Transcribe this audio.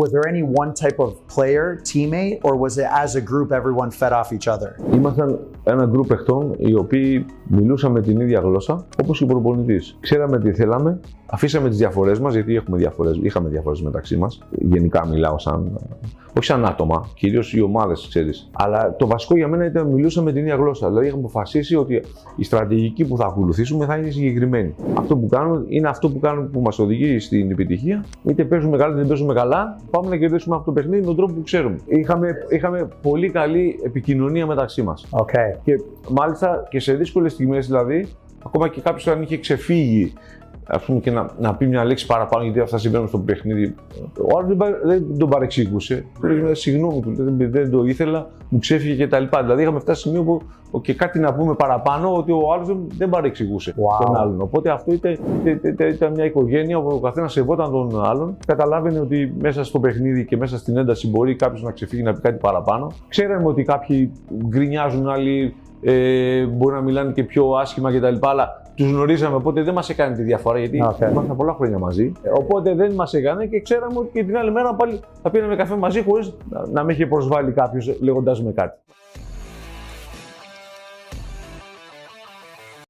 Was there any one type of player, teammate, or was it as a group everyone fed off each other? Ήμασταν ένα γκρουπ παιχτών οι οποίοι μιλούσαμε την ίδια γλώσσα, όπως και ο προπονητής. Ξέραμε τι θέλαμε, αφήσαμε τις διαφορές μας, γιατί είχαμε διαφορές μεταξύ μας. Γενικά μιλάω όχι σαν άτομα, κυρίως οι ομάδες, ξέρεις. Αλλά το βασικό για μένα ήταν μιλούσαμε την ίδια γλώσσα. Δηλαδή, είχαμε αποφασίσει ότι η στρατηγική που θα ακολουθήσουμε θα είναι συγκεκριμένη. Αυτό που κάνουμε είναι αυτό που μας οδηγεί στην επιτυχία. Είτε παίζουμε καλά είτε δεν παίζουμε καλά, πάμε να κερδίσουμε αυτό το παιχνίδι με τον τρόπο που ξέρουμε. Είχαμε πολύ καλή επικοινωνία μεταξύ μας. Okay. Και μάλιστα και σε δύσκολες στιγμές, δηλαδή, ακόμα και κάποιος αν είχε ξεφύγει, ας πούμε, και να πει μια λέξη παραπάνω, γιατί αυτά συμβαίνουν στο παιχνίδι, ο άλλος δεν τον παρεξηγούσε. Του λέει συγγνώμη, δεν το ήθελα, μου ξέφυγε κτλ. Δηλαδή, είχαμε φτάσει σε σημείο που και κάτι να πούμε παραπάνω, ότι ο άλλος δεν παρεξηγούσε τον άλλον. Οπότε αυτό ήταν μια οικογένεια όπου ο καθένας σεβόταν τον άλλον. Καταλάβαινε ότι μέσα στο παιχνίδι και μέσα στην ένταση μπορεί κάποιος να ξεφύγει να πει κάτι παραπάνω. Ξέραμε ότι κάποιοι γκρινιάζουν, άλλοι μπορεί να μιλάνε και πιο άσχημα κτλ. Αλλά τους γνωρίζαμε, οπότε δεν μας έκανε τη διαφορά, γιατί ήμασταν πολλά χρόνια μαζί. Οπότε δεν μας έκανε και ξέραμε ότι και την άλλη μέρα πάλι θα πίναμε καφέ μαζί χωρίς να με είχε προσβάλει κάποιος λέγοντας με κάτι.